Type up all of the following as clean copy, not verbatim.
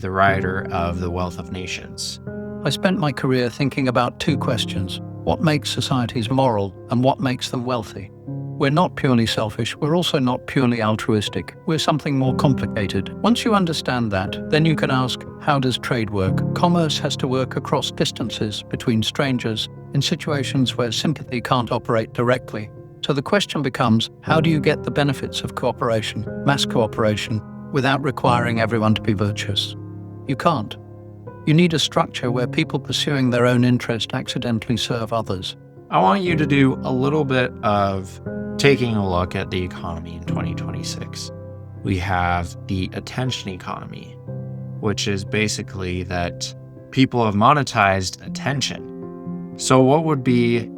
the writer of The Wealth of Nations. I spent my career thinking about two questions: what makes societies moral and what makes them wealthy? We're not purely selfish, we're also not purely altruistic. We're something more complicated. Once you understand that, then you can ask, how does trade work? Commerce has to work across distances between strangers in situations where sympathy can't operate directly. So the question becomes, how do you get the benefits of cooperation, mass cooperation, without requiring everyone to be virtuous? You can't. You need a structure where people pursuing their own interest accidentally serve others. I want you to do a little bit of taking a look at the economy in 2026. We have the attention economy, which is basically that people have monetized attention. So what would be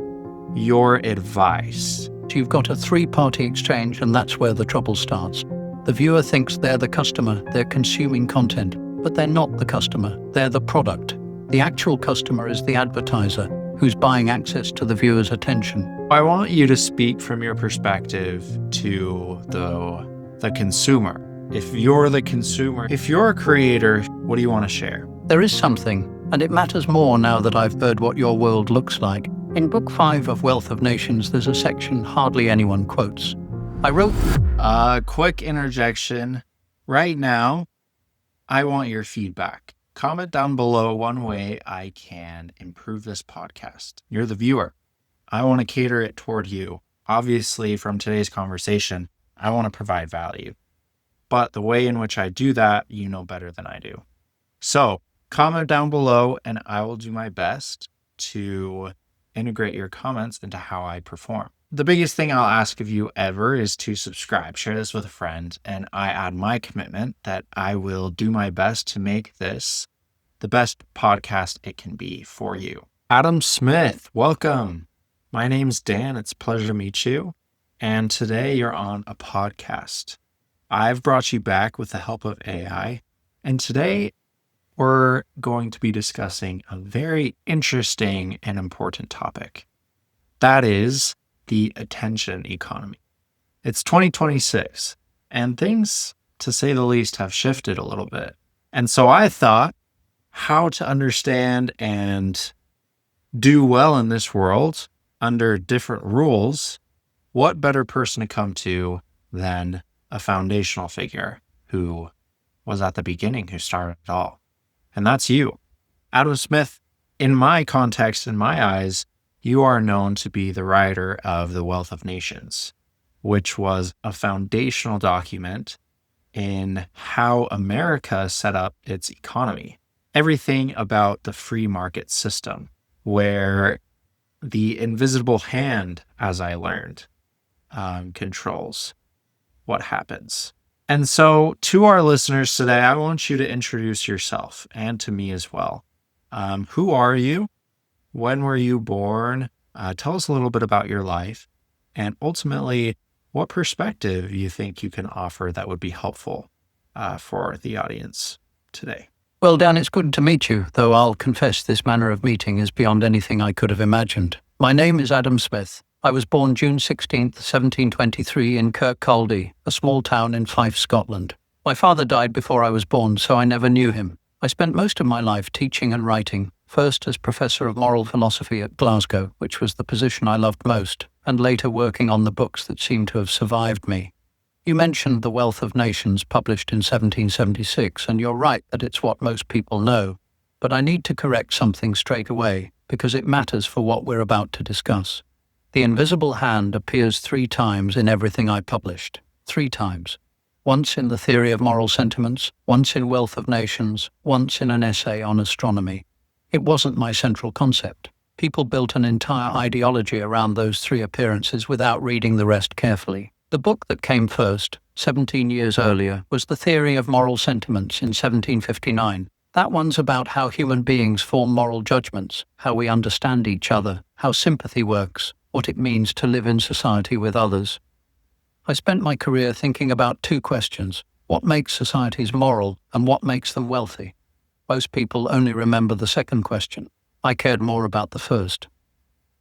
your advice? You've got a three-party exchange, and that's where the trouble starts. The viewer thinks they're the customer, they're consuming content, but they're not the customer, they're the product. The actual customer is the advertiser, who's buying access to the viewer's attention. I want you to speak from your perspective to the consumer. If you're the consumer, if you're a creator, what do you want to share? There is something, and it matters more now that I've heard what your world looks like. In Book 5 of Wealth of Nations, there's a section hardly anyone quotes. I wrote... Quick interjection. Right now, I want your feedback. Comment down below one way I can improve this podcast. You're the viewer. I want to cater it toward you. Obviously, from today's conversation, I want to provide value. But the way in which I do that, you know better than I do. So, comment down below and I will do my best to integrate your comments into how I perform. The biggest thing I'll ask of you ever is to subscribe, share this with a friend, and I add my commitment that I will do my best to make this the best podcast it can be for you. Adam Smith, welcome. My name's Dan. It's a pleasure to meet you. And today you're on a podcast. I've brought you back with the help of AI. And today we're going to be discussing a very interesting and important topic. That is the attention economy. It's 2026, and things, to say the least, have shifted a little bit. And so I thought how to understand and do well in this world under different rules, what better person to come to than a foundational figure who was at the beginning, who started it all. And that's you. Adam Smith, in my context, in my eyes, you are known to be the writer of The Wealth of Nations, which was a foundational document in how America set up its economy. Everything about the free market system, where the invisible hand, as I learned, controls what happens. And so to our listeners today, I want you to introduce yourself and to me as well. Who are you? When were you born? Tell us a little bit about your life, and ultimately, what perspective you think you can offer that would be helpful for the audience today. Well, Dan, it's good to meet you, though I'll confess this manner of meeting is beyond anything I could have imagined. My name is Adam Smith. I was born June 16th, 1723 in Kirkcaldy, a small town in Fife, Scotland. My father died before I was born, so I never knew him. I spent most of my life teaching and writing, first as Professor of Moral Philosophy at Glasgow, which was the position I loved most, and later working on the books that seem to have survived me. You mentioned The Wealth of Nations, published in 1776, and you're right that it's what most people know. But I need to correct something straight away, because it matters for what we're about to discuss. The invisible hand appears 3 times in everything I published. 3 times. Once in The Theory of Moral Sentiments, once in Wealth of Nations, once in an essay on astronomy. It wasn't my central concept. People built an entire ideology around those 3 appearances without reading the rest carefully. The book that came first, 17 years earlier, was The Theory of Moral Sentiments in 1759. That one's about how human beings form moral judgments, how we understand each other, how sympathy works, what it means to live in society with others. I spent my career thinking about 2 questions: what makes societies moral and what makes them wealthy? Most people only remember the second question. I cared more about the first.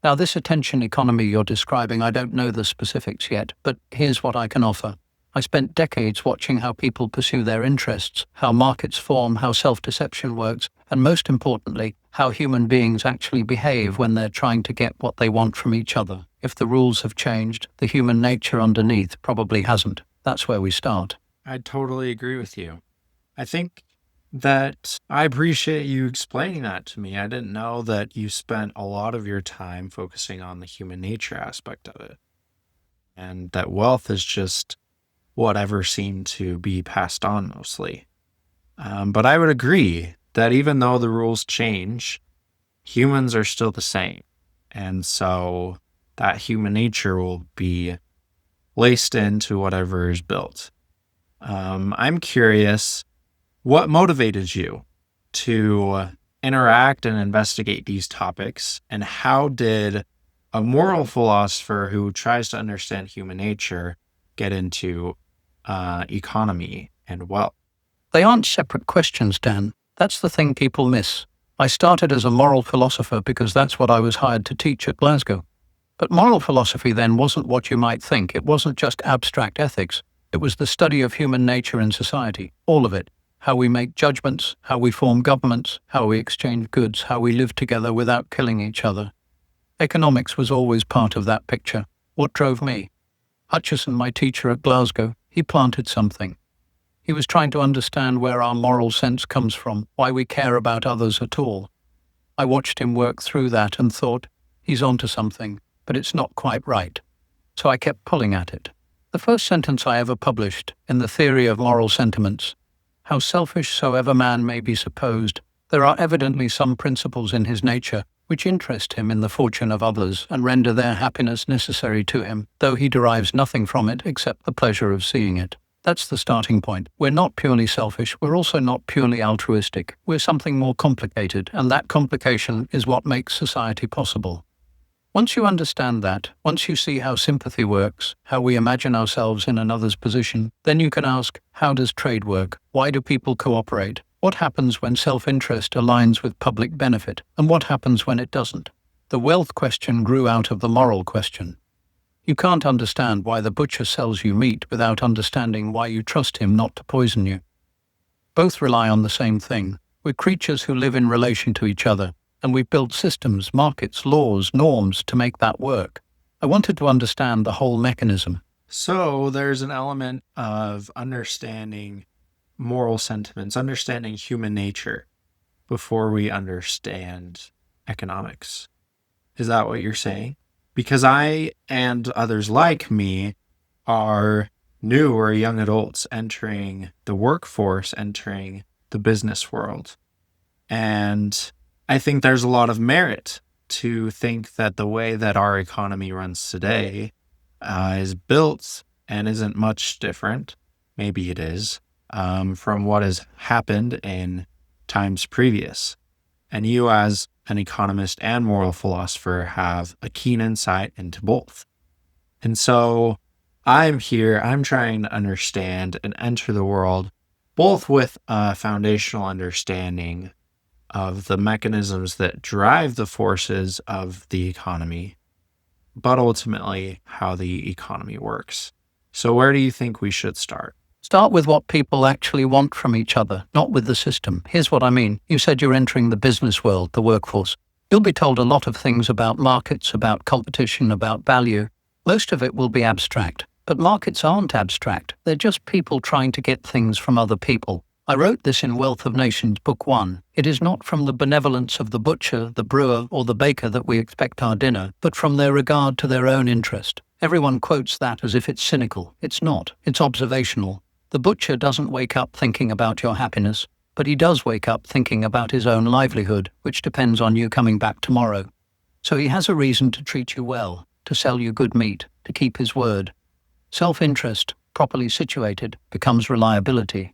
Now, this attention economy you're describing, I don't know the specifics yet, but here's what I can offer. I spent decades watching how people pursue their interests, how markets form, how self-deception works, and most importantly, how human beings actually behave when they're trying to get what they want from each other. If the rules have changed, the human nature underneath probably hasn't. That's where we start. I totally agree with you. I think that I appreciate you explaining that to me. I didn't know that you spent a lot of your time focusing on the human nature aspect of it, and that wealth is just whatever seemed to be passed on mostly. But I would agree that even though the rules change, humans are still the same. And so that human nature will be laced into whatever is built. I'm curious, what motivated you to interact and investigate these topics? And how did a moral philosopher who tries to understand human nature get into economy and wealth? They aren't separate questions, Dan. That's the thing people miss. I started as a moral philosopher because that's what I was hired to teach at Glasgow. But moral philosophy then wasn't what you might think. It wasn't just abstract ethics. It was the study of human nature and society, all of it. How we make judgments, how we form governments, how we exchange goods, how we live together without killing each other. Economics was always part of that picture. What drove me? Hutchison, my teacher at Glasgow, he planted something. He was trying to understand where our moral sense comes from, why we care about others at all. I watched him work through that and thought, he's onto something, but it's not quite right. So I kept pulling at it. The first sentence I ever published, in the Theory of Moral Sentiments: how selfish soever man may be supposed, there are evidently some principles in his nature which interest him in the fortune of others and render their happiness necessary to him, though he derives nothing from it except the pleasure of seeing it. That's the starting point. We're not purely selfish, we're also not purely altruistic. We're something more complicated, and that complication is what makes society possible. Once you understand that, once you see how sympathy works, how we imagine ourselves in another's position, then you can ask, how does trade work? Why do people cooperate? What happens when self-interest aligns with public benefit? And what happens when it doesn't? The wealth question grew out of the moral question. You can't understand why the butcher sells you meat without understanding why you trust him not to poison you. Both rely on the same thing. We're creatures who live in relation to each other, and we've built systems, markets, laws, norms to make that work. I wanted to understand the whole mechanism. So there's an element of understanding moral sentiments, understanding human nature before we understand economics. Is that what you're saying? Because I and others like me are new or young adults entering the workforce, entering the business world. And I think there's a lot of merit to think that the way that our economy runs today is built and isn't much different. Maybe it is from what has happened in times previous. And you, as an economist and moral philosopher, have a keen insight into both. And so I'm trying to understand and enter the world both with a foundational understanding of the mechanisms that drive the forces of the economy, but ultimately how the economy works. So where do you think we should start? Start with what people actually want from each other, not with the system. Here's what I mean. You said you're entering the business world, the workforce. You'll be told a lot of things about markets, about competition, about value. Most of it will be abstract. But markets aren't abstract. They're just people trying to get things from other people. I wrote this in Wealth of Nations, Book 1. It is not from the benevolence of the butcher, the brewer, or the baker that we expect our dinner, but from their regard to their own interest. Everyone quotes that as if it's cynical. It's not. It's observational. The butcher doesn't wake up thinking about your happiness, but he does wake up thinking about his own livelihood, which depends on you coming back tomorrow. So he has a reason to treat you well, to sell you good meat, to keep his word. Self-interest, properly situated, becomes reliability.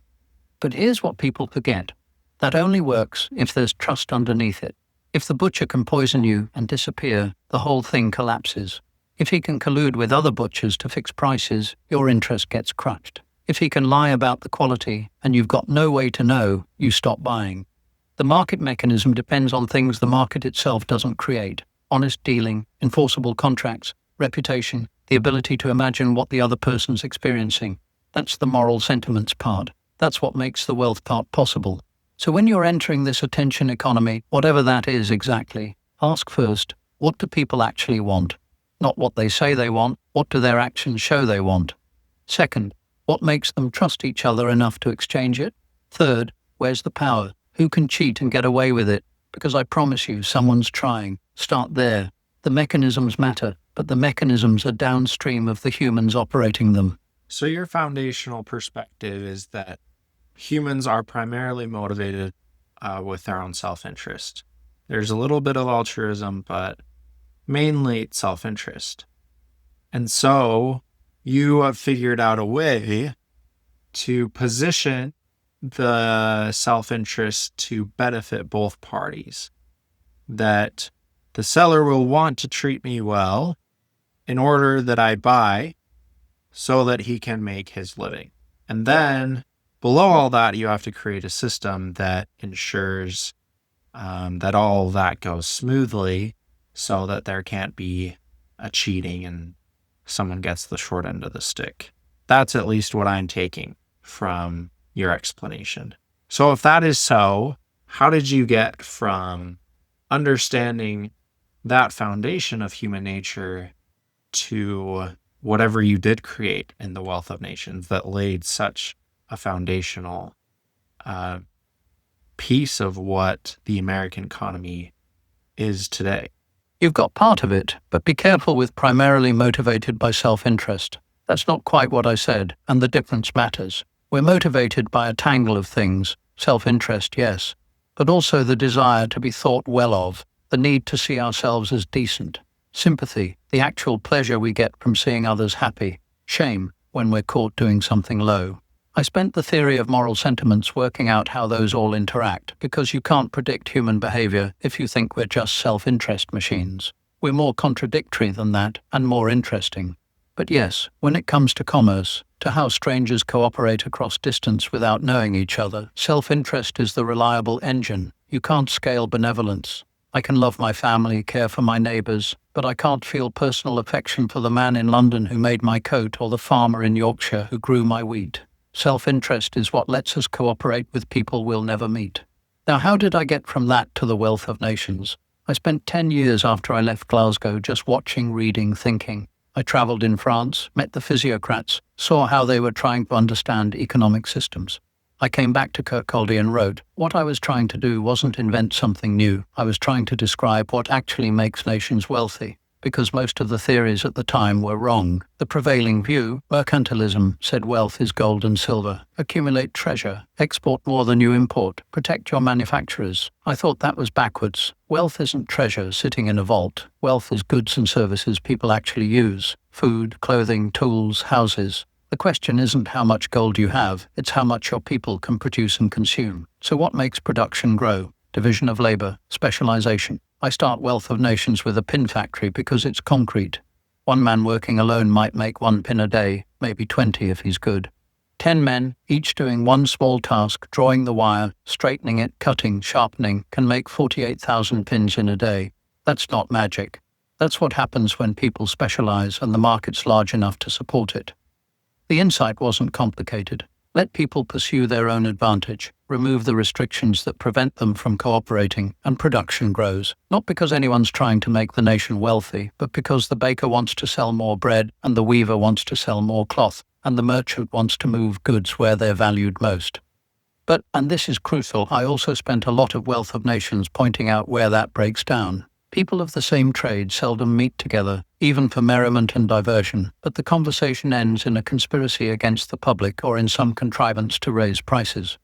But here's what people forget. That only works if there's trust underneath it. If the butcher can poison you and disappear, the whole thing collapses. If he can collude with other butchers to fix prices, your interest gets crushed. If he can lie about the quality and you've got no way to know, you stop buying. The market mechanism depends on things the market itself doesn't create. Honest dealing, enforceable contracts, reputation, the ability to imagine what the other person's experiencing. That's the moral sentiments part. That's what makes the wealth part possible. So when you're entering this attention economy, whatever that is exactly, ask first, what do people actually want? Not what they say they want, what do their actions show they want? Second, what makes them trust each other enough to exchange it? Third, where's the power? Who can cheat and get away with it? Because I promise you, someone's trying. Start there. The mechanisms matter, but the mechanisms are downstream of the humans operating them. So your foundational perspective is that humans are primarily motivated with their own self-interest. There's a little bit of altruism, but mainly self-interest. And so you have figured out a way to position the self-interest to benefit both parties. That the seller will want to treat me well in order that I buy so that he can make his living. And then below all that, you have to create a system that ensures that all of that goes smoothly so that there can't be a cheating and someone gets the short end of the stick. That's at least what I'm taking from your explanation. So if that is so, how did you get from understanding that foundation of human nature to whatever you did create in the Wealth of Nations that laid such a foundational piece of what the American economy is today? You've got part of it, but be careful with primarily motivated by self-interest. That's not quite what I said, and the difference matters. We're motivated by a tangle of things. Self-interest, yes, but also the desire to be thought well of, the need to see ourselves as decent. Sympathy, the actual pleasure we get from seeing others happy. Shame, when we're caught doing something low. I spent the theory of moral sentiments working out how those all interact, because you can't predict human behavior if you think we're just self-interest machines. We're more contradictory than that, and more interesting. But yes, when it comes to commerce, to how strangers cooperate across distance without knowing each other, self-interest is the reliable engine. You can't scale benevolence. I can love my family, care for my neighbours, but I can't feel personal affection for the man in London who made my coat or the farmer in Yorkshire who grew my wheat. Self-interest is what lets us cooperate with people we'll never meet. Now, how did I get from that to the Wealth of Nations? I spent 10 years after I left Glasgow just watching, reading, thinking. I travelled in France, met the physiocrats, saw how they were trying to understand economic systems. I came back to Kirkcaldy and wrote, what I was trying to do wasn't invent something new. I was trying to describe what actually makes nations wealthy, because most of the theories at the time were wrong. The prevailing view, mercantilism, said wealth is gold and silver. Accumulate treasure, export more than you import, protect your manufacturers. I thought that was backwards. Wealth isn't treasure sitting in a vault. Wealth is goods and services people actually use. Food, clothing, tools, houses. The question isn't how much gold you have, it's how much your people can produce and consume. So what makes production grow? Division of labor, specialization. I start Wealth of Nations with a pin factory because it's concrete. One man working alone might make 1 pin a day, maybe 20 if he's good. 10 men, each doing one small task, drawing the wire, straightening it, cutting, sharpening, can make 48,000 pins in a day. That's not magic. That's what happens when people specialize and the market's large enough to support it. The insight wasn't complicated. Let people pursue their own advantage, remove the restrictions that prevent them from cooperating, and production grows. Not because anyone's trying to make the nation wealthy, but because the baker wants to sell more bread, and the weaver wants to sell more cloth, and the merchant wants to move goods where they're valued most. But, and this is crucial, I also spent a lot of Wealth of Nations pointing out where that breaks down. People of the same trade seldom meet together, even for merriment and diversion, but the conversation ends in a conspiracy against the public or in some contrivance to raise prices.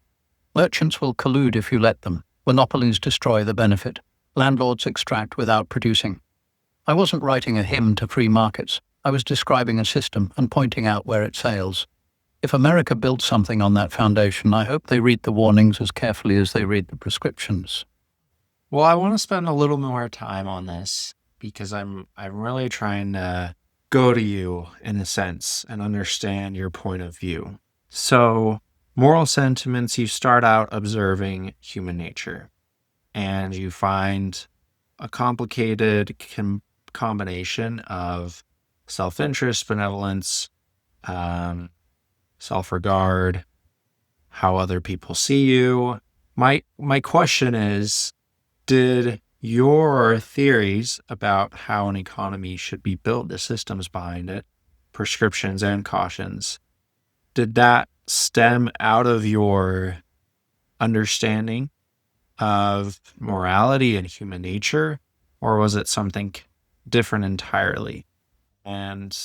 Merchants will collude if you let them. Monopolies destroy the benefit. Landlords extract without producing. I wasn't writing a hymn to free markets. I was describing a system and pointing out where it fails. If America built something on that foundation, I hope they read the warnings as carefully as they read the prescriptions. Well, I want to spend a little more time on this because I'm really trying to go to you in a sense and understand your point of view. So, moral sentiments, you start out observing human nature and you find a complicated combination of self-interest, benevolence, self-regard, how other people see you. My question is, did your theories about how an economy should be built, the systems behind it, prescriptions and cautions, did that stem out of your understanding of morality and human nature, or was it something different entirely? And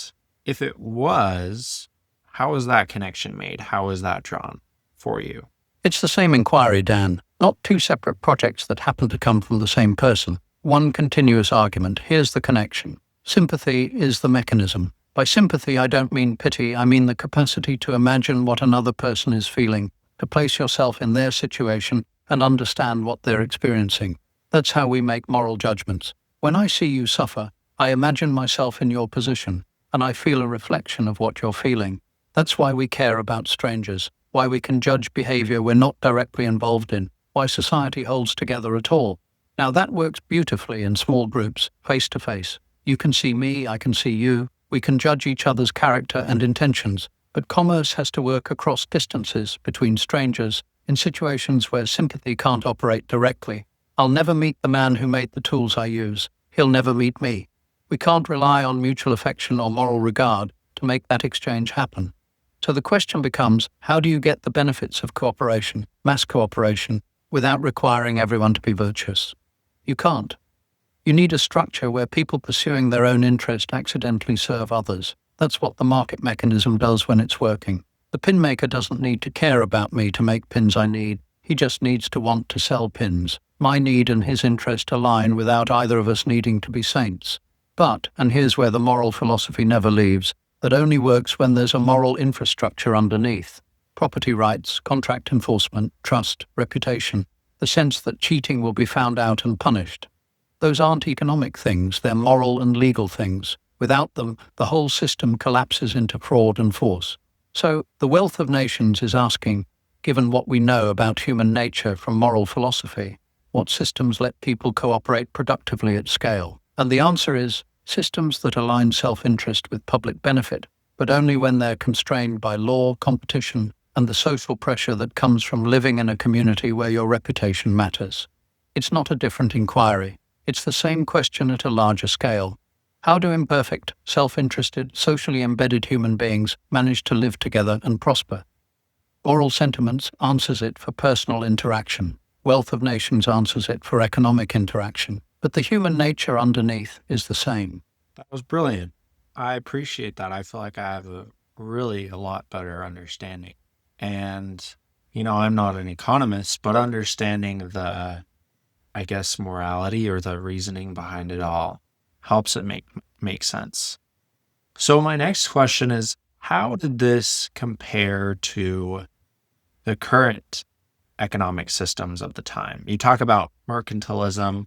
if it was, how was that connection made? How was that drawn for you? It's the same inquiry, Dan, not two separate projects that happen to come from the same person. One continuous argument. Here's the connection. Sympathy is the mechanism. By sympathy, I don't mean pity. I mean the capacity to imagine what another person is feeling, to place yourself in their situation and understand what they're experiencing. That's how we make moral judgments. When I see you suffer, I imagine myself in your position, and I feel a reflection of what you're feeling. That's why we care about strangers, why we can judge behavior we're not directly involved in, why society holds together at all. Now that works beautifully in small groups, face to face. You can see me, I can see you. We can judge each other's character and intentions, but commerce has to work across distances between strangers in situations where sympathy can't operate directly. I'll never meet the man who made the tools I use. He'll never meet me. We can't rely on mutual affection or moral regard to make that exchange happen. So the question becomes, how do you get the benefits of cooperation, mass cooperation, without requiring everyone to be virtuous? You can't. You need a structure where people pursuing their own interest accidentally serve others. That's what the market mechanism does when it's working. The pin maker doesn't need to care about me to make pins I need. He just needs to want to sell pins. My need and his interest align without either of us needing to be saints. But, and here's where the moral philosophy never leaves, that only works when there's a moral infrastructure underneath. Property rights, contract enforcement, trust, reputation, the sense that cheating will be found out and punished. Those aren't economic things, they're moral and legal things. Without them, the whole system collapses into fraud and force. So, the wealth of nations is asking, given what we know about human nature from moral philosophy, what systems let people cooperate productively at scale? And the answer is systems that align self-interest with public benefit, but only when they're constrained by law, competition, and the social pressure that comes from living in a community where your reputation matters. It's not a different inquiry. It's the same question at a larger scale. How do imperfect, self-interested, socially embedded human beings manage to live together and prosper? Moral sentiments answers it for personal interaction. Wealth of nations answers it for economic interaction. But the human nature underneath is the same. That was brilliant. I appreciate that. I feel like I have a lot better understanding. And, I'm not an economist, but understanding the, morality or the reasoning behind it all helps it make sense. So my next question is, how did this compare to the current economic systems of the time? You talk about mercantilism.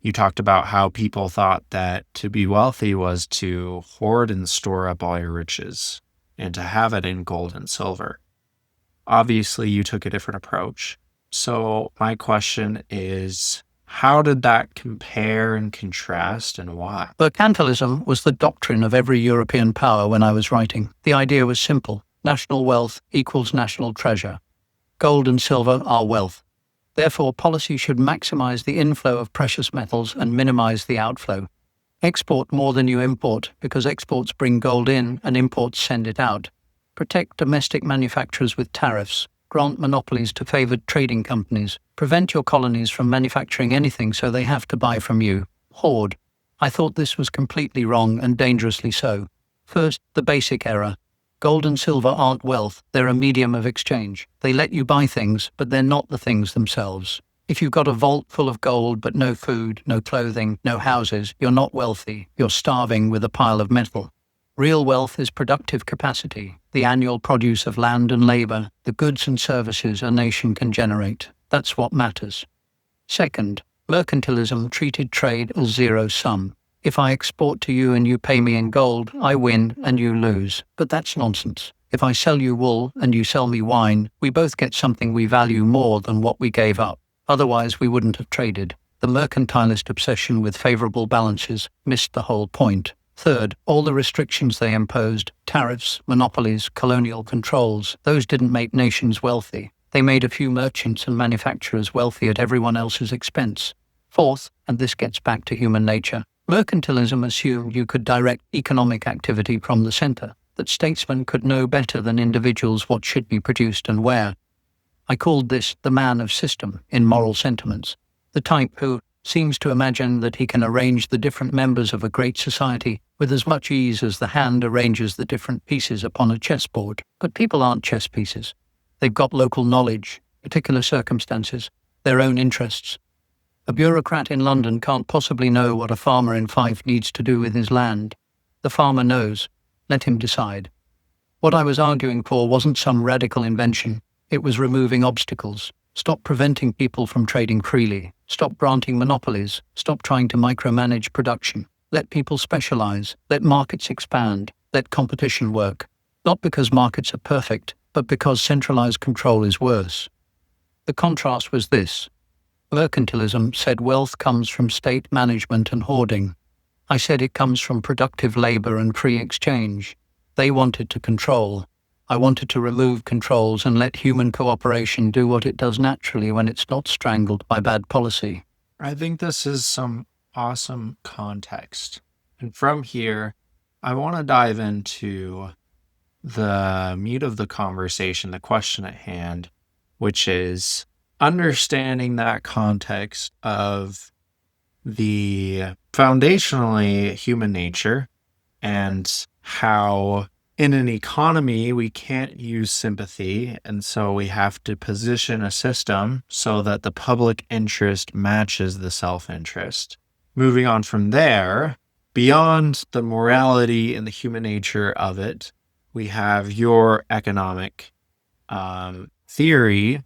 You talked about how people thought that to be wealthy was to hoard and store up all your riches and to have it in gold and silver. Obviously, you took a different approach. So my question is, how did that compare and contrast and why? Mercantilism was the doctrine of every European power when I was writing. The idea was simple. National wealth equals national treasure. Gold and silver are wealth. Therefore, policy should maximize the inflow of precious metals and minimize the outflow. Export more than you import, because exports bring gold in and imports send it out. Protect domestic manufacturers with tariffs. Grant monopolies to favored trading companies. Prevent your colonies from manufacturing anything so they have to buy from you. Hoard. I thought this was completely wrong and dangerously so. First, the basic error. Gold and silver aren't wealth, they're a medium of exchange. They let you buy things, but they're not the things themselves. If you've got a vault full of gold but no food, no clothing, no houses, you're not wealthy, you're starving with a pile of metal. Real wealth is productive capacity, the annual produce of land and labor, the goods and services a nation can generate. That's what matters. Second, mercantilism treated trade as zero-sum. If I export to you and you pay me in gold, I win and you lose. But that's nonsense. If I sell you wool and you sell me wine, we both get something we value more than what we gave up. Otherwise, we wouldn't have traded. The mercantilist obsession with favorable balances missed the whole point. Third, all the restrictions they imposed, tariffs, monopolies, colonial controls, those didn't make nations wealthy. They made a few merchants and manufacturers wealthy at everyone else's expense. Fourth, and this gets back to human nature, mercantilism assumed you could direct economic activity from the center, that statesmen could know better than individuals what should be produced and where. I called this the man of system in moral sentiments, the type who seems to imagine that he can arrange the different members of a great society with as much ease as the hand arranges the different pieces upon a chessboard. But people aren't chess pieces. They've got local knowledge, particular circumstances, their own interests. A bureaucrat in London can't possibly know what a farmer in Fife needs to do with his land. The farmer knows. Let him decide. What I was arguing for wasn't some radical invention. It was removing obstacles. Stop preventing people from trading freely. Stop granting monopolies. Stop trying to micromanage production. Let people specialize. Let markets expand. Let competition work. Not because markets are perfect, but because centralized control is worse. The contrast was this. Mercantilism said wealth comes from state management and hoarding. I said it comes from productive labor and free exchange. They wanted to control. I wanted to remove controls and let human cooperation do what it does naturally when it's not strangled by bad policy. I think this is some awesome context. And from here, I want to dive into the meat of the conversation, the question at hand, which is understanding that context of the foundationally human nature and how in an economy we can't use sympathy, and so we have to position a system so that the public interest matches the self-interest. Moving on from there, beyond the morality and the human nature of it, we have your economic theory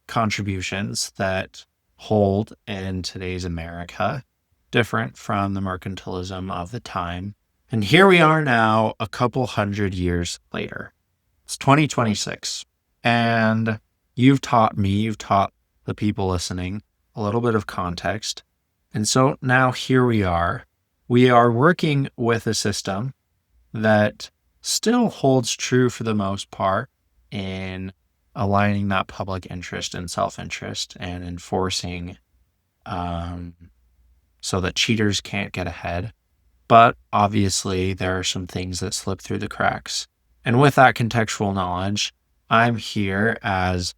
contributions that hold in today's America, different from the mercantilism of the time. And here we are now, a couple hundred years later. It's 2026. And you've taught the people listening a little bit of context. And so now here we are. We are working with a system that still holds true for the most part in aligning that public interest and self-interest and enforcing so that cheaters can't get ahead. But obviously, there are some things that slip through the cracks. And with that contextual knowledge, I'm here as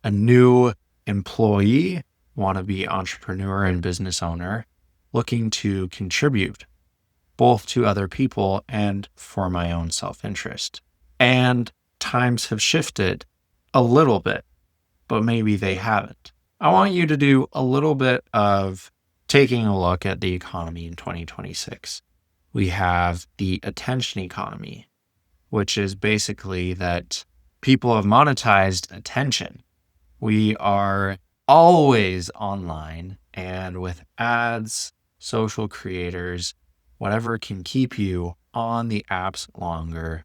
a new employee, wannabe entrepreneur and business owner, looking to contribute both to other people and for my own self-interest. And times have shifted a little bit, but maybe they haven't. I want you to do a little bit of taking a look at the economy in 2026. We have the attention economy, which is basically that people have monetized attention. We are always online, and with ads, social creators, whatever can keep you on the apps longer,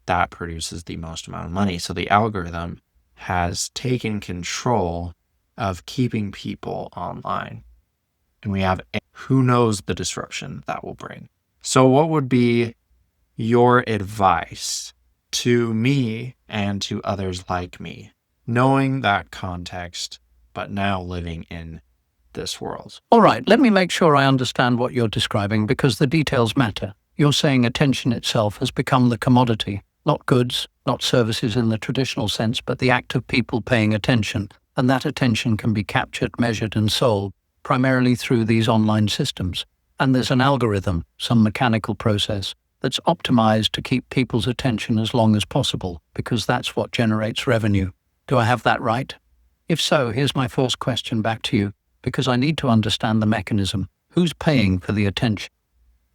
that produces the most amount of money. So the algorithm has taken control of keeping people online. And we have who knows the disruption that will bring. So what would be your advice to me and to others like me, knowing that context, but now living in this world? All right, let me make sure I understand what you're describing because the details matter. You're saying attention itself has become the commodity, not goods, not services in the traditional sense, but the act of people paying attention. And that attention can be captured, measured, and sold primarily through these online systems. And there's an algorithm, some mechanical process, that's optimized to keep people's attention as long as possible, because that's what generates revenue. Do I have that right? If so, here's my first question back to you, because I need to understand the mechanism. Who's paying for the attention?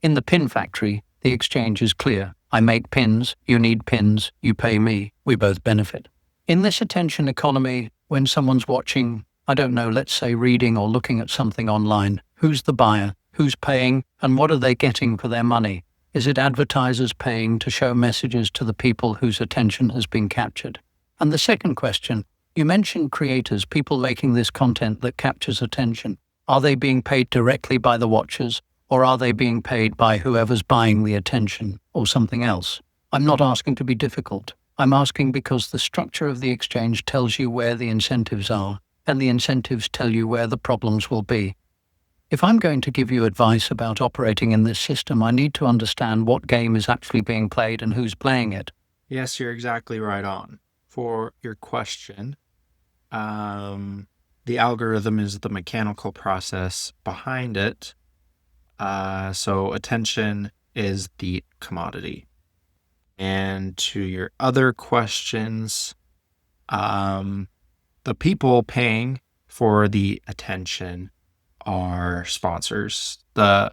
In the pin factory, the exchange is clear. I make pins, you need pins, you pay me, we both benefit. In this attention economy, when someone's watching, I don't know, let's say reading or looking at something online, who's the buyer? Who's paying, and what are they getting for their money? Is it advertisers paying to show messages to the people whose attention has been captured? And the second question, you mentioned creators, people making this content that captures attention. Are they being paid directly by the watchers, Or are they being paid by whoever's buying the attention or something else? I'm not asking to be difficult. I'm asking because the structure of the exchange tells you where the incentives are, and the incentives tell you where the problems will be. If I'm going to give you advice about operating in this system, I need to understand what game is actually being played and who's playing it. Yes, you're exactly right on. For your question, the algorithm is the mechanical process behind it. So attention is the commodity. And to your other questions, the people paying for the attention are sponsors. The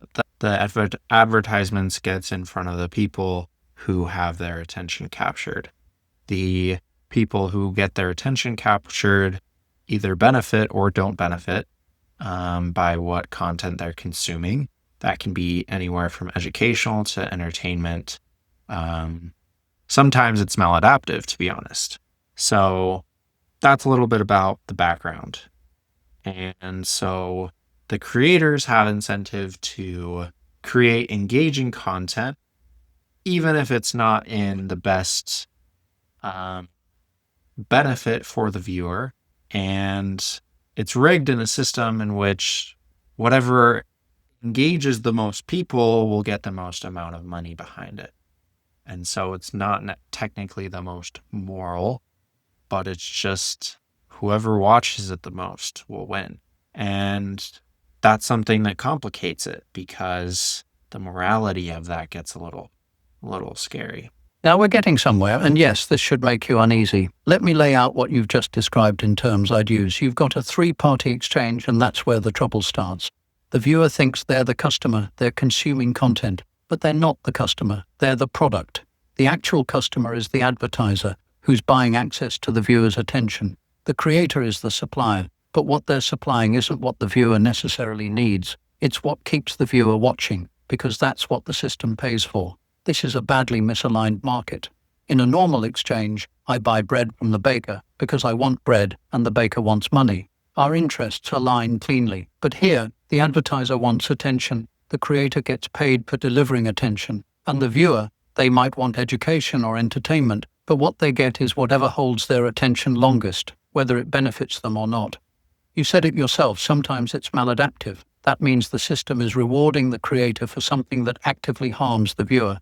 advertisements gets in front of the people who have their attention captured. The people who get their attention captured either benefit or don't benefit by what content they're consuming. That can be anywhere from educational to entertainment. Sometimes it's maladaptive, to be honest. So that's a little bit about the background. And so the creators have incentive to create engaging content, even if it's not in the best benefit for the viewer. And it's rigged in a system in which whatever engages the most people will get the most amount of money behind it. And so it's not technically the most moral, but it's just whoever watches it the most will win. And that's something that complicates it because the morality of that gets a little scary. Now we're getting somewhere, and yes, this should make you uneasy. Let me lay out what you've just described in terms I'd use. You've got a three-party exchange, and that's where the trouble starts. The viewer thinks they're the customer, they're consuming content, but they're not the customer, they're the product. The actual customer is the advertiser, who's buying access to the viewer's attention. The creator is the supplier, but what they're supplying isn't what the viewer necessarily needs. It's what keeps the viewer watching, because that's what the system pays for. This is a badly misaligned market. In a normal exchange, I buy bread from the baker because I want bread and the baker wants money. Our interests align cleanly. But here, the advertiser wants attention, the creator gets paid for delivering attention, and the viewer, they might want education or entertainment, but what they get is whatever holds their attention longest, whether it benefits them or not. You said it yourself, sometimes it's maladaptive. That means the system is rewarding the creator for something that actively harms the viewer.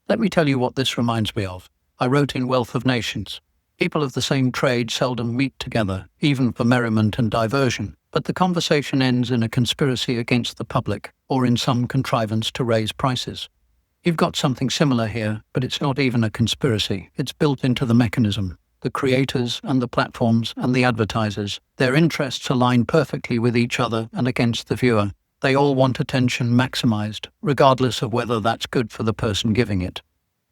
Let me tell you what this reminds me of. I wrote in Wealth of Nations. People of the same trade seldom meet together, even for merriment and diversion, but the conversation ends in a conspiracy against the public, or in some contrivance to raise prices. You've got something similar here, but it's not even a conspiracy. It's built into the mechanism. The creators and the platforms and the advertisers, their interests align perfectly with each other and against the viewer. They all want attention maximized, regardless of whether that's good for the person giving it.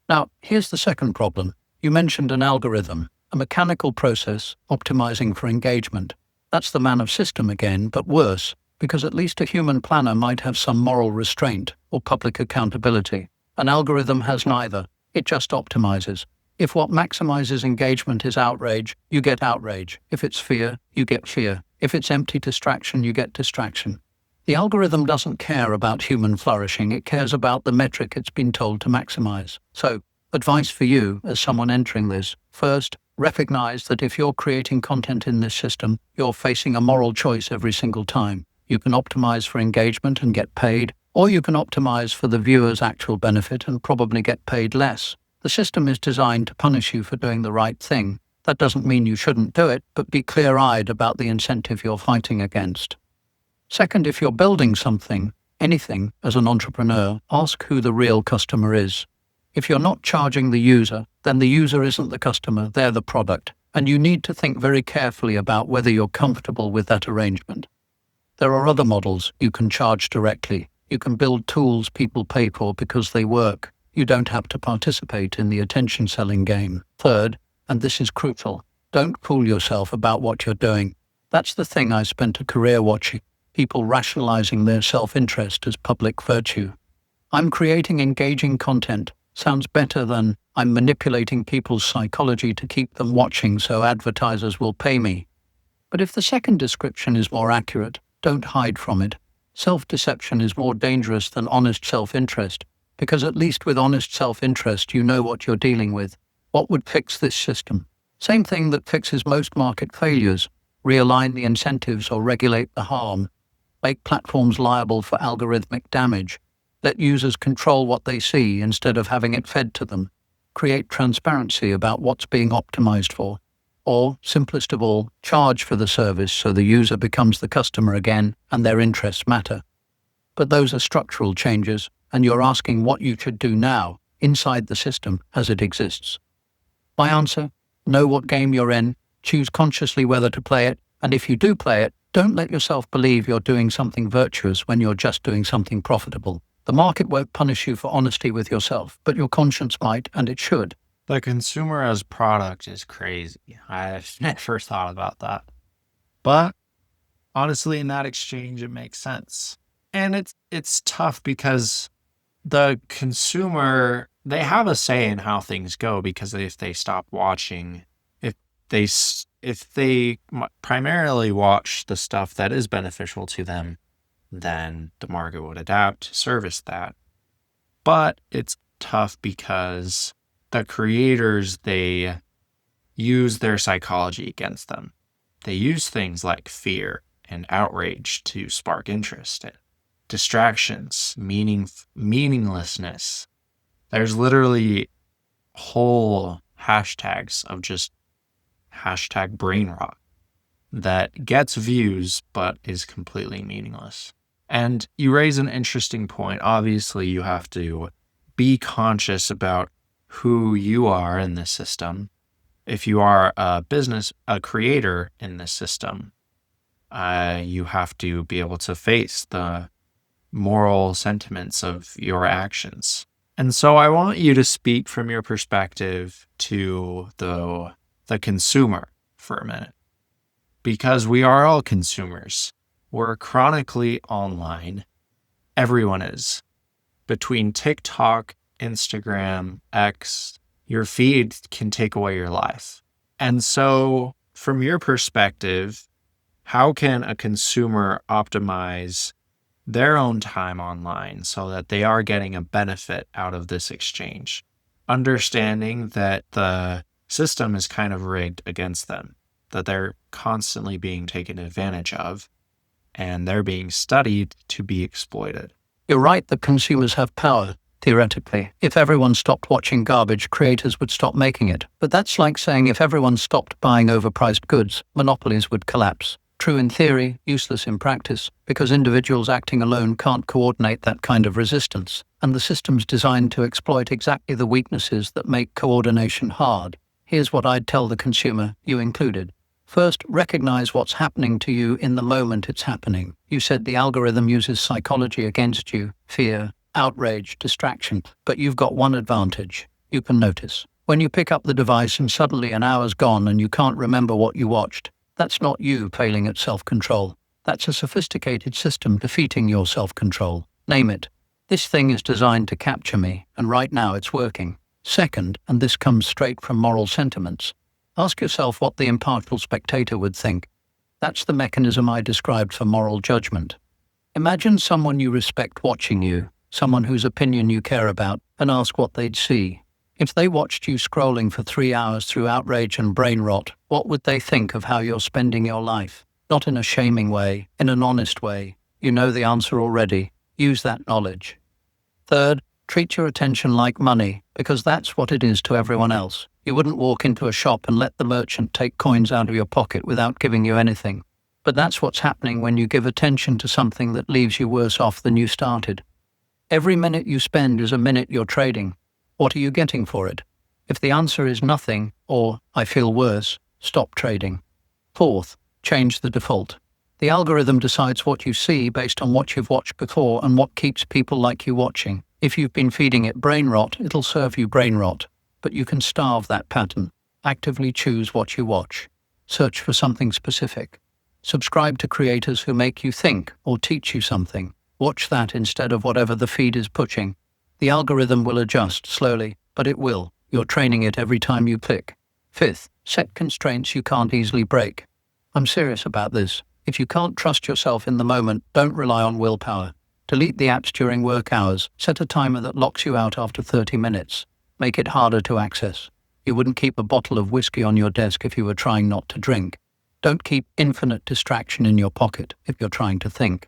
Now, here's the second problem. You mentioned an algorithm, a mechanical process optimizing for engagement. That's the man of system again, but worse, because at least a human planner might have some moral restraint or public accountability. An algorithm has neither. It just optimizes. If what maximizes engagement is outrage, you get outrage. If it's fear, you get fear. If it's empty distraction, you get distraction. The algorithm doesn't care about human flourishing. It cares about the metric it's been told to maximize. So, advice for you as someone entering this. First, recognize that if you're creating content in this system, you're facing a moral choice every single time. You can optimize for engagement and get paid, or you can optimize for the viewer's actual benefit and probably get paid less. The system is designed to punish you for doing the right thing. That doesn't mean you shouldn't do it, but be clear-eyed about the incentive you're fighting against. Second, if you're building something, anything, as an entrepreneur, ask who the real customer is. If you're not charging the user, then the user isn't the customer, they're the product. And you need to think very carefully about whether you're comfortable with that arrangement. There are other models. You can charge directly. You can build tools people pay for because they work. You don't have to participate in the attention-selling game. Third, and this is crucial, don't fool yourself about what you're doing. That's the thing I spent a career watching. People rationalizing their self-interest as public virtue. I'm creating engaging content. Sounds better than I'm manipulating people's psychology to keep them watching so advertisers will pay me. But if the second description is more accurate, don't hide from it. Self-deception is more dangerous than honest self-interest, because at least with honest self-interest you know what you're dealing with. What would fix this system? Same thing that fixes most market failures: realign the incentives or regulate the harm, make platforms liable for algorithmic damage, let users control what they see instead of having it fed to them, create transparency about what's being optimized for, or, simplest of all, charge for the service so the user becomes the customer again and their interests matter. But those are structural changes, and you're asking what you should do now, inside the system as it exists. My answer: know what game you're in, choose consciously whether to play it, and if you do play it, don't let yourself believe you're doing something virtuous when you're just doing something profitable. The market won't punish you for honesty with yourself, but your conscience might, and it should. The consumer as product is crazy. I've never thought about that. But honestly, in that exchange, it makes sense. And it's tough because the consumer, they have a say in how things go, because if they stop watching, if they primarily watch the stuff that is beneficial to them, then the market would adapt to service that. But it's tough because the creators, they use their psychology against them. They use things like fear and outrage to spark interest, distractions, meaninglessness. There's literally whole hashtags of just hashtag Brainrot that gets views but is completely meaningless. And you raise an interesting point. Obviously, you have to be conscious about who you are in this system. If you are a creator in this system, you have to be able to face the moral sentiments of your actions. And so I want you to speak from your perspective to the consumer for a minute, because we are all consumers. We're chronically online. Everyone is. Between TikTok, Instagram, X, your feed can take away your life. And so from your perspective, how can a consumer optimize their own time online so that they are getting a benefit out of this exchange, understanding that the system is kind of rigged against them, that they're constantly being taken advantage of, and they're being studied to be exploited? You're right that consumers have power, theoretically. If everyone stopped watching garbage, creators would stop making it. But that's like saying if everyone stopped buying overpriced goods, monopolies would collapse. True in theory, useless in practice, because individuals acting alone can't coordinate that kind of resistance, and the system's designed to exploit exactly the weaknesses that make coordination hard. Here's what I'd tell the consumer, you included. First, recognize what's happening to you in the moment it's happening. You said the algorithm uses psychology against you: fear, outrage, distraction. But you've got one advantage: you can notice. When you pick up the device and suddenly an hour's gone and you can't remember what you watched, that's not you failing at self-control. That's a sophisticated system defeating your self-control. Name it. This thing is designed to capture me, and right now it's working. Second, and this comes straight from moral sentiments, ask yourself what the impartial spectator would think. That's the mechanism I described for moral judgment. Imagine someone you respect watching you, someone whose opinion you care about, and ask what they'd see. If they watched you scrolling for 3 hours through outrage and brain rot, what would they think of how you're spending your life? Not in a shaming way, in an honest way. You know the answer already. Use that knowledge. Third, treat your attention like money, because that's what it is to everyone else. You wouldn't walk into a shop and let the merchant take coins out of your pocket without giving you anything. But that's what's happening when you give attention to something that leaves you worse off than you started. Every minute you spend is a minute you're trading. What are you getting for it? If the answer is nothing, or I feel worse, stop trading. Fourth, change the default. The algorithm decides what you see based on what you've watched before and what keeps people like you watching. If you've been feeding it brain rot, it'll serve you brain rot. But you can starve that pattern. Actively choose what you watch. Search for something specific. Subscribe to creators who make you think or teach you something. Watch that instead of whatever the feed is pushing. The algorithm will adjust slowly, but it will. You're training it every time you click. Fifth, set constraints you can't easily break. I'm serious about this. If you can't trust yourself in the moment, don't rely on willpower. Delete the apps during work hours. Set a timer that locks you out after 30 minutes. Make it harder to access. You wouldn't keep a bottle of whiskey on your desk if you were trying not to drink. Don't keep infinite distraction in your pocket if you're trying to think.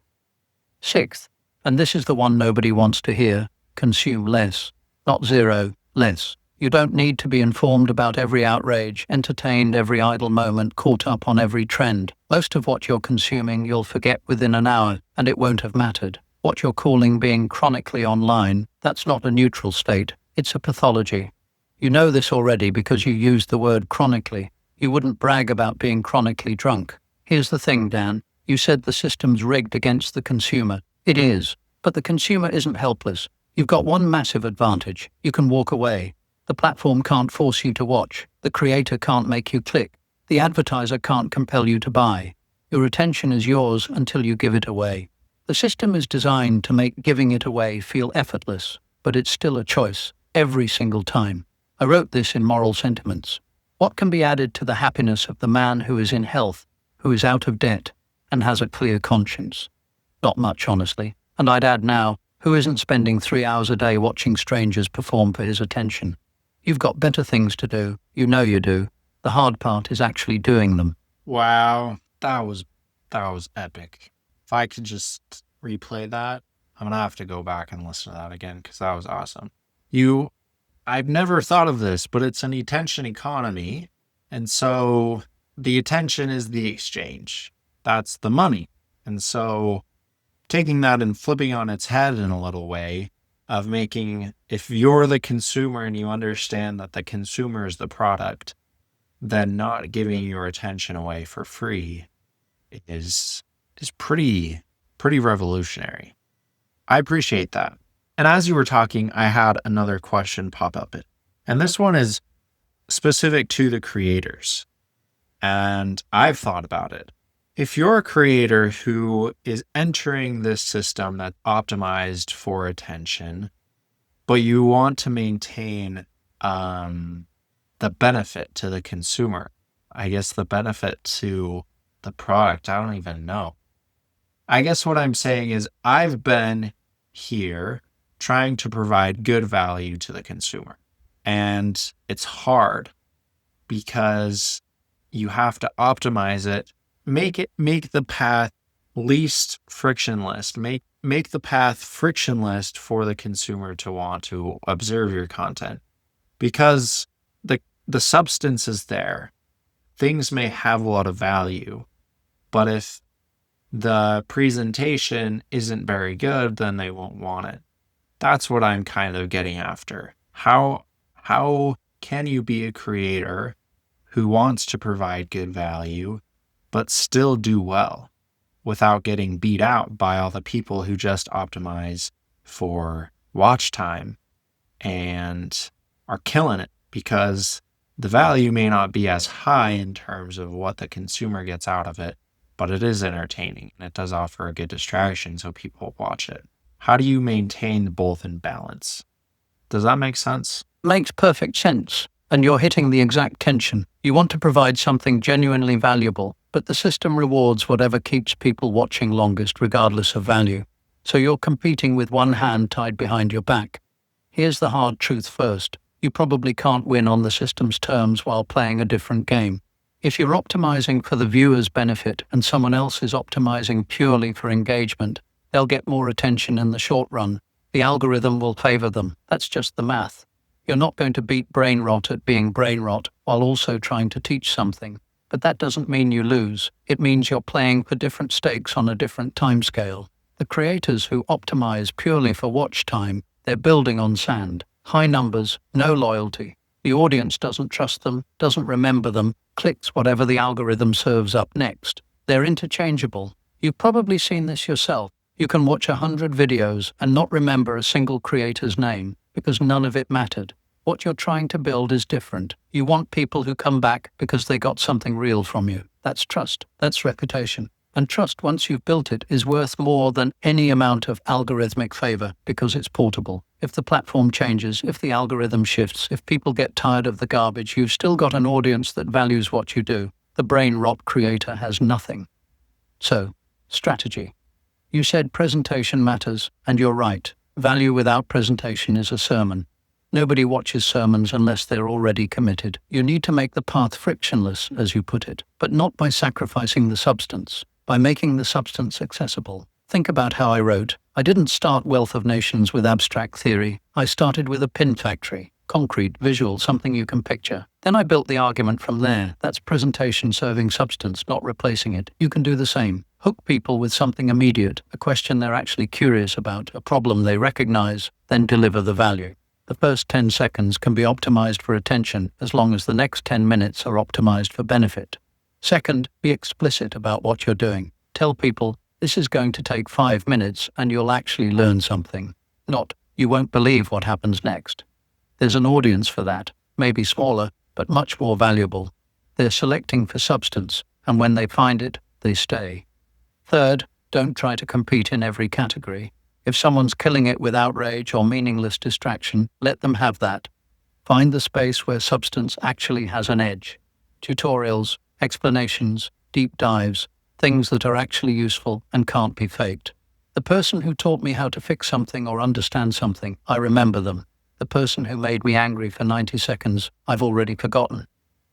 Sixth, and this is the one nobody wants to hear, consume less. Not zero, less. You don't need to be informed about every outrage, entertained every idle moment, caught up on every trend. Most of what you're consuming you'll forget within an hour, and it won't have mattered. What you're calling being chronically online, that's not a neutral state, it's a pathology. You know this already because you used the word chronically. You wouldn't brag about being chronically drunk. Here's the thing, Dan. You said the system's rigged against the consumer. It is. But the consumer isn't helpless. You've got one massive advantage. You can walk away. The platform can't force you to watch. The creator can't make you click. The advertiser can't compel you to buy. Your attention is yours until you give it away. The system is designed to make giving it away feel effortless, but it's still a choice, every single time. I wrote this in Moral Sentiments. What can be added to the happiness of the man who is in health, who is out of debt, and has a clear conscience? Not much, honestly. And I'd add now, who isn't spending 3 hours a day watching strangers perform for his attention? You've got better things to do. You know you do. The hard part is actually doing them. Wow, that was epic. If I could just replay that, I'm gonna have to go back and listen to that again because that was awesome. I've never thought of this, but it's an attention economy, and so the attention is the exchange. That's the money. And so taking that and flipping on its head in a little way of making, if you're the consumer and you understand that the consumer is the product, then not giving your attention away for free is pretty revolutionary. I appreciate that. And as you were talking, I had another question pop up. And this one is specific to the creators. And I've thought about it. If you're a creator who is entering this system that's optimized for attention, but you want to maintain the benefit to the consumer, I guess the benefit to the product, I don't even know. I guess what I'm saying is I've been here trying to provide good value to the consumer. And it's hard because you have to optimize it, make the path least frictionless, make the path frictionless for the consumer to want to observe your content. Because the substance is there. Things may have a lot of value, but if the presentation isn't very good, then they won't want it. That's what I'm kind of getting after. How can you be a creator who wants to provide good value, but still do well without getting beat out by all the people who just optimize for watch time and are killing it because the value may not be as high in terms of what the consumer gets out of it, but it is entertaining and it does offer a good distraction so people watch it. How do you maintain both in balance? Does that make sense? Makes perfect sense. And you're hitting the exact tension. You want to provide something genuinely valuable, but the system rewards whatever keeps people watching longest regardless of value. So you're competing with one hand tied behind your back. Here's the hard truth first. You probably can't win on the system's terms while playing a different game. If you're optimizing for the viewer's benefit and someone else is optimizing purely for engagement, they'll get more attention in the short run. The algorithm will favor them. That's just the math. You're not going to beat Brainrot at being Brainrot while also trying to teach something. But that doesn't mean you lose. It means you're playing for different stakes on a different timescale. The creators who optimize purely for watch time, they're building on sand. High numbers, no loyalty. The audience doesn't trust them, doesn't remember them, clicks whatever the algorithm serves up next. They're interchangeable. You've probably seen this yourself. You can watch 100 videos and not remember a single creator's name because none of it mattered. What you're trying to build is different. You want people who come back because they got something real from you. That's trust. That's reputation. And trust, once you've built it, is worth more than any amount of algorithmic favor because it's portable. If the platform changes, if the algorithm shifts, if people get tired of the garbage, you've still got an audience that values what you do. The brain rot creator has nothing. So, strategy. You said presentation matters, and you're right. Value without presentation is a sermon. Nobody watches sermons unless they're already committed. You need to make the path frictionless, as you put it, but not by sacrificing the substance, by making the substance accessible. Think about how I wrote. I didn't start Wealth of Nations with abstract theory. I started with a pin factory. Concrete, visual, something you can picture. Then I built the argument from there. That's presentation serving substance, not replacing it. You can do the same. Hook people with something immediate, a question they're actually curious about, a problem they recognize, then deliver the value. The first 10 seconds can be optimized for attention as long as the next 10 minutes are optimized for benefit. Second, be explicit about what you're doing. Tell people, this is going to take 5 minutes and you'll actually learn something. Not, you won't believe what happens next. There's an audience for that, maybe smaller, but much more valuable. They're selecting for substance, and when they find it, they stay. Third, don't try to compete in every category. If someone's killing it with outrage or meaningless distraction, let them have that. Find the space where substance actually has an edge. Tutorials, explanations, deep dives, things that are actually useful and can't be faked. The person who taught me how to fix something or understand something, I remember them. The person who made me angry for 90 seconds, I've already forgotten.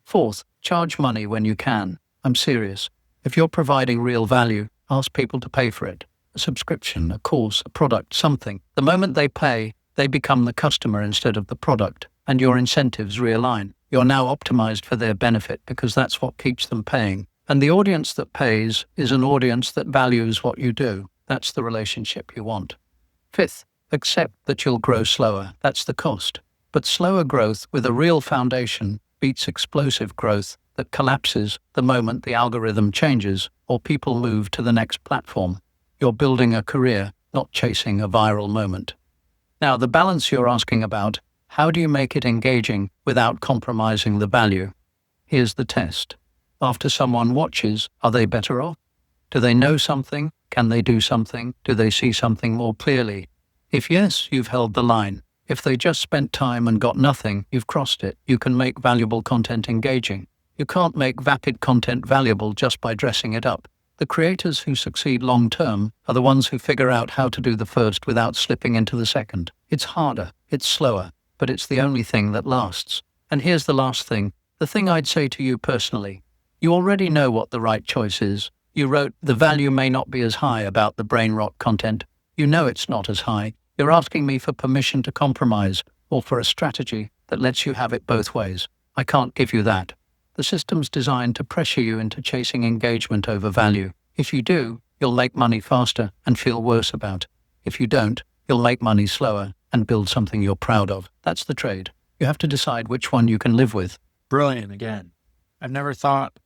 Fourth, charge money when you can. I'm serious. If you're providing real value, ask people to pay for it. A subscription, a course, a product, something. The moment they pay, they become the customer instead of the product, and your incentives realign. You're now optimized for their benefit because that's what keeps them paying. And the audience that pays is an audience that values what you do. That's the relationship you want. Fifth, accept that you'll grow slower. That's the cost. But slower growth with a real foundation beats explosive growth that collapses the moment the algorithm changes or people move to the next platform. You're building a career, not chasing a viral moment. Now, the balance you're asking about, how do you make it engaging without compromising the value? Here's the test. After someone watches, are they better off? Do they know something? Can they do something? Do they see something more clearly? If yes, you've held the line. If they just spent time and got nothing, you've crossed it. You can make valuable content engaging. You can't make vapid content valuable just by dressing it up. The creators who succeed long-term are the ones who figure out how to do the first without slipping into the second. It's harder, it's slower, but it's the only thing that lasts. And here's the last thing, the thing I'd say to you personally. You already know what the right choice is. You wrote, the value may not be as high about the Brainrot content. You know it's not as high. You're asking me for permission to compromise or for a strategy that lets you have it both ways. I can't give you that. The system's designed to pressure you into chasing engagement over value. If you do, you'll make money faster and feel worse about it. If you don't, you'll make money slower and build something you're proud of. That's the trade. You have to decide which one you can live with. Brilliant again. I've never thought,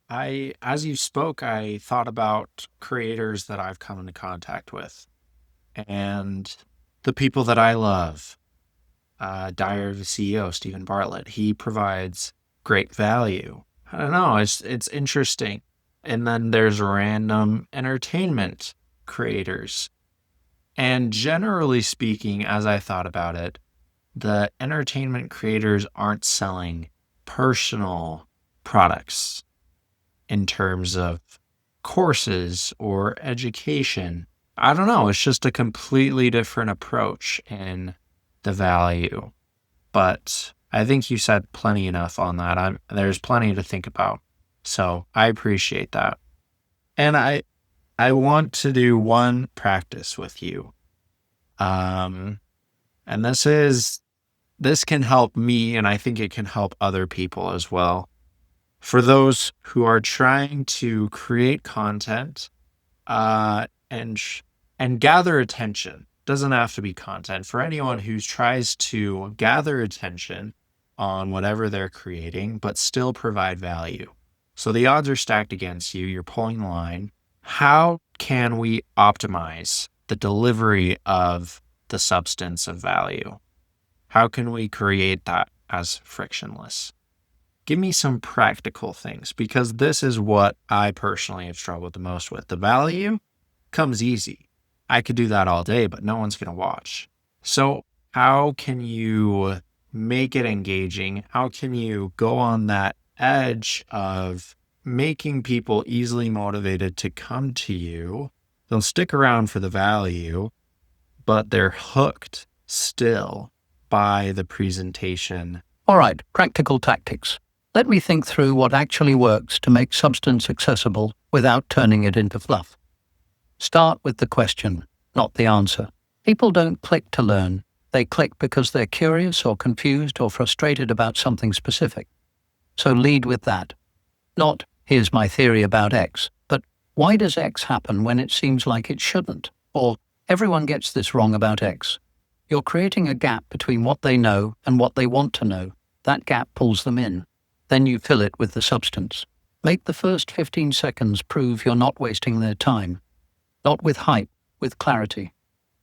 as you spoke, I thought about creators that I've come into contact with and the people that I love. Diary of a CEO, Stephen Bartlett, he provides great value. I don't know, it's interesting. And then there's random entertainment creators. And generally speaking, as I thought about it, the entertainment creators aren't selling personal products in terms of courses or education. I don't know, it's just a completely different approach in the value. But I think you said plenty enough on that. There's plenty to think about. So I appreciate that. And I want to do one practice with you. And this can help me, and I think it can help other people as well. For those who are trying to create content, and gather attention, doesn't have to be content. For anyone who tries to gather attention on whatever they're creating, but still provide value. So the odds are stacked against you. You're pulling line. How can we optimize the delivery of the substance of value? How can we create that as frictionless? Give me some practical things, because this is what I personally have struggled the most with. The value comes easy. I could do that all day, but no one's going to watch. So how can you make it engaging? How can you go on that edge of making people easily motivated to come to you. They'll stick around for the value, but they're hooked still by the presentation. All right, practical tactics. Let me think through what actually works to make substance accessible without turning it into fluff. Start with the question, not the answer. People don't click to learn. They click because they're curious or confused or frustrated about something specific. So lead with that. Not, here's my theory about X, but why does X happen when it seems like it shouldn't? Or, everyone gets this wrong about X. You're creating a gap between what they know and what they want to know. That gap pulls them in. Then you fill it with the substance. Make the first 15 seconds prove you're not wasting their time. Not with hype, with clarity.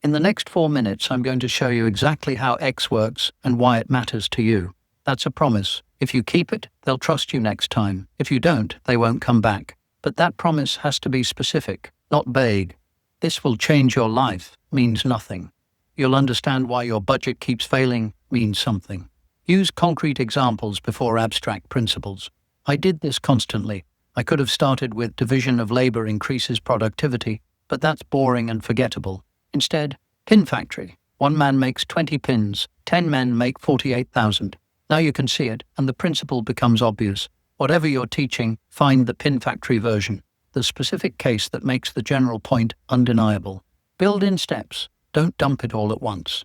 In the next 4 minutes, I'm going to show you exactly how X works and why it matters to you. That's a promise. If you keep it, they'll trust you next time. If you don't, they won't come back. But that promise has to be specific, not vague. This will change your life means nothing. You'll understand why your budget keeps failing means something. Use concrete examples before abstract principles. I did this constantly. I could have started with division of labor increases productivity, but that's boring and forgettable. Instead, pin factory. 1 man makes 20 pins, 10 men make 48,000. Now you can see it, and the principle becomes obvious. Whatever you're teaching, find the pin factory version, the specific case that makes the general point undeniable. Build in steps. Don't dump it all at once.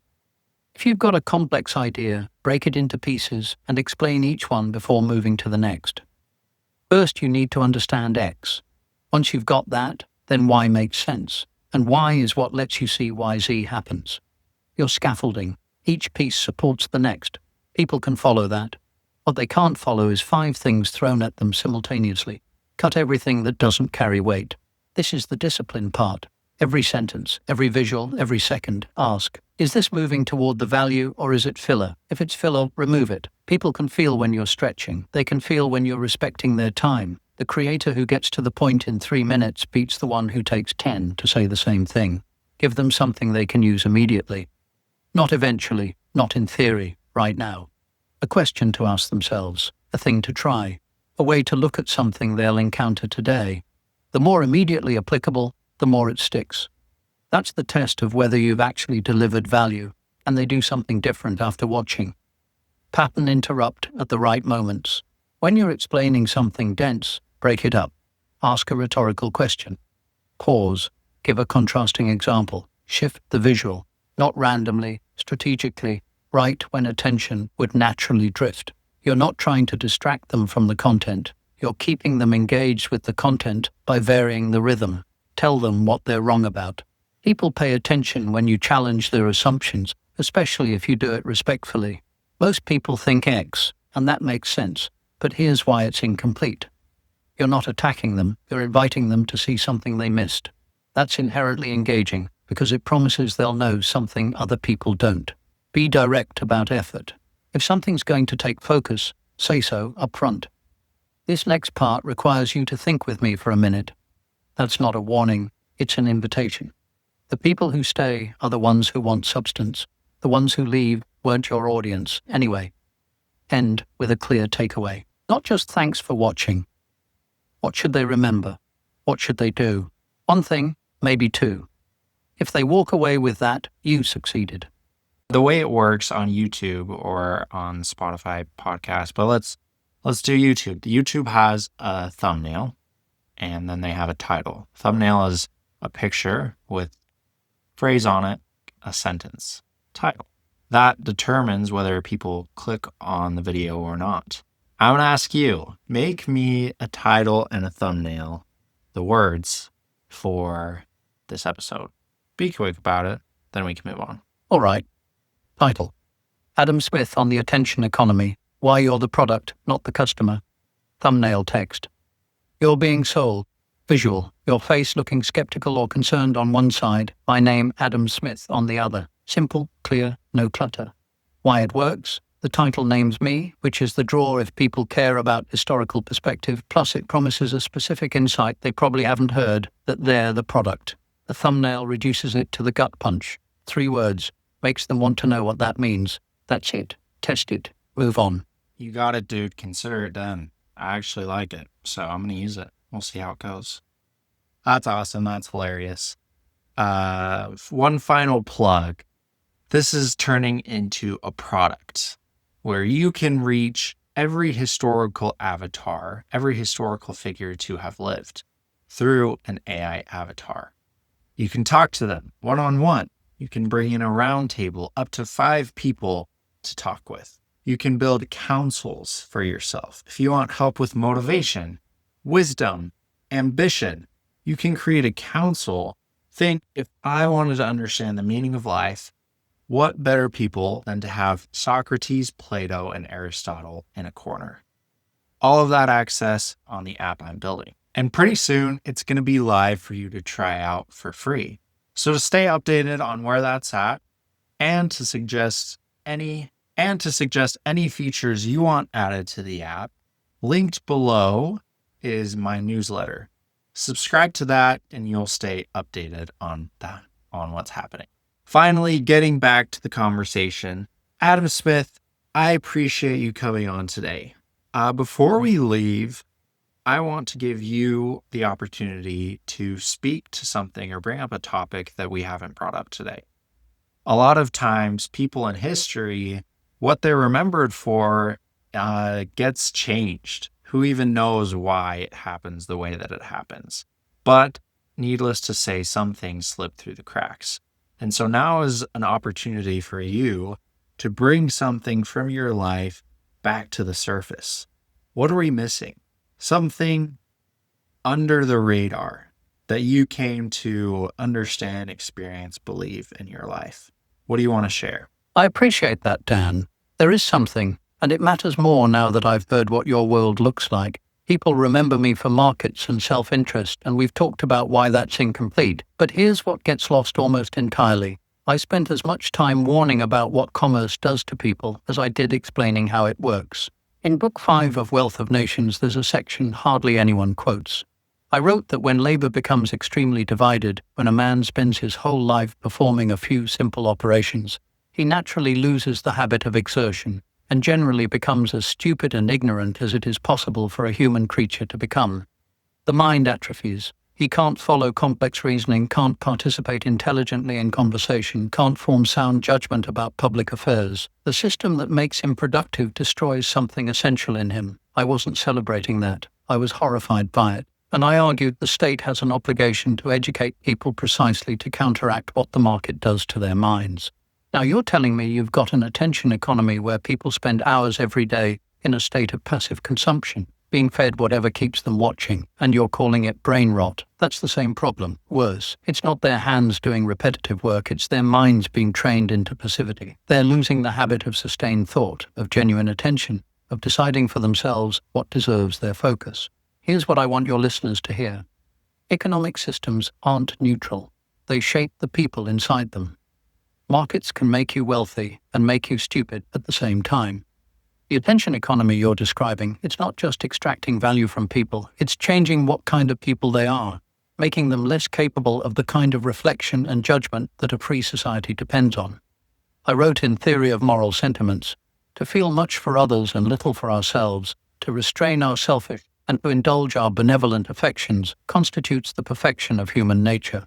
If you've got a complex idea, break it into pieces and explain each one before moving to the next. First, you need to understand X. Once you've got that, then Y makes sense. And Y is what lets you see why Z happens. Your scaffolding. Each piece supports the next. People can follow that. What they can't follow is 5 things thrown at them simultaneously. Cut everything that doesn't carry weight. This is the discipline part. Every sentence, every visual, every second, ask, is this moving toward the value or is it filler? If it's filler, remove it. People can feel when you're stretching. They can feel when you're respecting their time. The creator who gets to the point in 3 minutes beats the one who takes 10 to say the same thing. Give them something they can use immediately. Not eventually, not in theory, right now. A question to ask themselves, a thing to try, a way to look at something they'll encounter today. The more immediately applicable, the more it sticks. That's the test of whether you've actually delivered value, and they do something different after watching. Pattern interrupt at the right moments. When you're explaining something dense, break it up. Ask a rhetorical question. Pause. Give a contrasting example. Shift the visual, not randomly, strategically, right when attention would naturally drift. You're not trying to distract them from the content. You're keeping them engaged with the content by varying the rhythm. Tell them what they're wrong about. People pay attention when you challenge their assumptions, especially if you do it respectfully. Most people think X, and that makes sense, but here's why it's incomplete. You're not attacking them, you're inviting them to see something they missed. That's inherently engaging, because it promises they'll know something other people don't. Be direct about effort. If something's going to take focus, say so up front. This next part requires you to think with me for a minute. That's not a warning, it's an invitation. The people who stay are the ones who want substance. The ones who leave weren't your audience anyway. End with a clear takeaway. Not just thanks for watching. What should they remember? What should they do? 1 thing, maybe 2. If they walk away with that, you succeeded. The way it works on YouTube or on Spotify podcast, but let's do YouTube. YouTube has a thumbnail and then they have a title. Thumbnail is a picture with phrase on it, a sentence. Title. That determines whether people click on the video or not. I'm going to ask you, make me a title and a thumbnail, the words for this episode. Be quick about it, then we can move on. All right. Title. Adam Smith on the attention economy. Why you're the product, not the customer. Thumbnail text. You're being sold. Visual. Your face looking skeptical or concerned on one side. My name, Adam Smith, on the other. Simple, clear, no clutter. Why it works. The title names me, which is the draw if people care about historical perspective, plus it promises a specific insight they probably haven't heard, that they're the product. The thumbnail reduces it to the gut punch. 3 words. Makes them want to know what that means. That's it. Test it. Move on. You got it, dude. Consider it done. I actually like it. So I'm going to use it. We'll see how it goes. That's awesome. That's hilarious. One final plug. This is turning into a product where you can reach every historical avatar, every historical figure to have lived through an AI avatar. You can talk to them one-on-one. You can bring in a round table, up to 5 people to talk with. You can build councils for yourself. If you want help with motivation, wisdom, ambition, you can create a council. Think, if I wanted to understand the meaning of life, what better people than to have Socrates, Plato, and Aristotle in a corner? All of that access on the app I'm building. And pretty soon, it's going to be live for you to try out for free. So to stay updated on where that's at, and to suggest any features you want added to the app, linked below is my newsletter. Subscribe to that and you'll stay updated on what's happening. Finally, getting back to the conversation, Adam Smith, I appreciate you coming on today. Before we leave, I want to give you the opportunity to speak to something or bring up a topic that we haven't brought up today. A lot of times, people in history, what they're remembered for gets changed. Who even knows why it happens the way that it happens? But needless to say, some things slip through the cracks. And so now is an opportunity for you to bring something from your life back to the surface. What are we missing? Something under the radar that you came to understand, experience, believe in your life. What do you want to share? I appreciate that, Dan. There is something, and it matters more now that I've heard what your world looks like. People remember me for markets and self-interest, and we've talked about why that's incomplete. But here's what gets lost almost entirely. I spent as much time warning about what commerce does to people as I did explaining how it works. In Book 5 of Wealth of Nations, there's a section hardly anyone quotes. I wrote that when labor becomes extremely divided, when a man spends his whole life performing a few simple operations, he naturally loses the habit of exertion and generally becomes as stupid and ignorant as it is possible for a human creature to become. The mind atrophies. He can't follow complex reasoning, can't participate intelligently in conversation, can't form sound judgment about public affairs. The system that makes him productive destroys something essential in him. I wasn't celebrating that. I was horrified by it. And I argued the state has an obligation to educate people precisely to counteract what the market does to their minds. Now you're telling me you've got an attention economy where people spend hours every day in a state of passive consumption, being fed whatever keeps them watching, and you're calling it brain rot. That's the same problem. Worse, it's not their hands doing repetitive work, it's their minds being trained into passivity. They're losing the habit of sustained thought, of genuine attention, of deciding for themselves what deserves their focus. Here's what I want your listeners to hear. Economic systems aren't neutral. They shape the people inside them. Markets can make you wealthy and make you stupid at the same time. The attention economy you're describing, it's not just extracting value from people, it's changing what kind of people they are, making them less capable of the kind of reflection and judgment that a free society depends on. I wrote in Theory of Moral Sentiments, to feel much for others and little for ourselves, to restrain our selfish and to indulge our benevolent affections constitutes the perfection of human nature.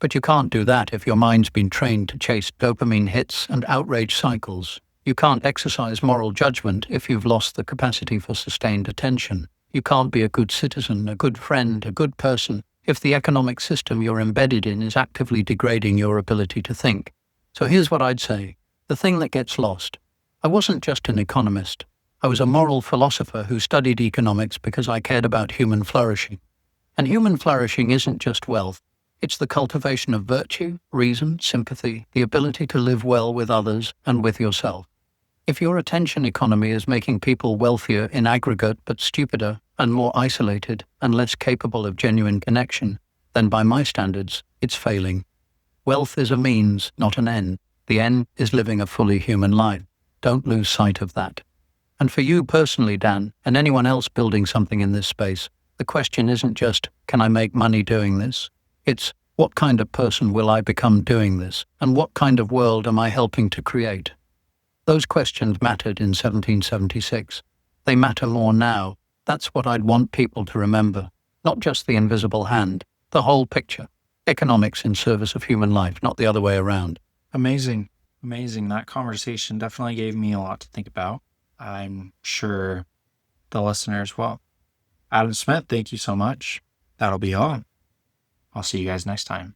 But you can't do that if your mind's been trained to chase dopamine hits and outrage cycles. You can't exercise moral judgment if you've lost the capacity for sustained attention. You can't be a good citizen, a good friend, a good person, if the economic system you're embedded in is actively degrading your ability to think. So here's what I'd say. The thing that gets lost. I wasn't just an economist. I was a moral philosopher who studied economics because I cared about human flourishing. And human flourishing isn't just wealth. It's the cultivation of virtue, reason, sympathy, the ability to live well with others and with yourself. If your attention economy is making people wealthier in aggregate but stupider and more isolated and less capable of genuine connection, then by my standards, it's failing. Wealth is a means, not an end. The end is living a fully human life. Don't lose sight of that. And for you personally, Dan, and anyone else building something in this space, the question isn't just, can I make money doing this? It's, what kind of person will I become doing this? And what kind of world am I helping to create? Those questions mattered in 1776. They matter more now. That's what I'd want people to remember. Not just the invisible hand, the whole picture. Economics in service of human life, not the other way around. Amazing. Amazing. That conversation definitely gave me a lot to think about. I'm sure the listeners will. Adam Smith, thank you so much. That'll be all. I'll see you guys next time.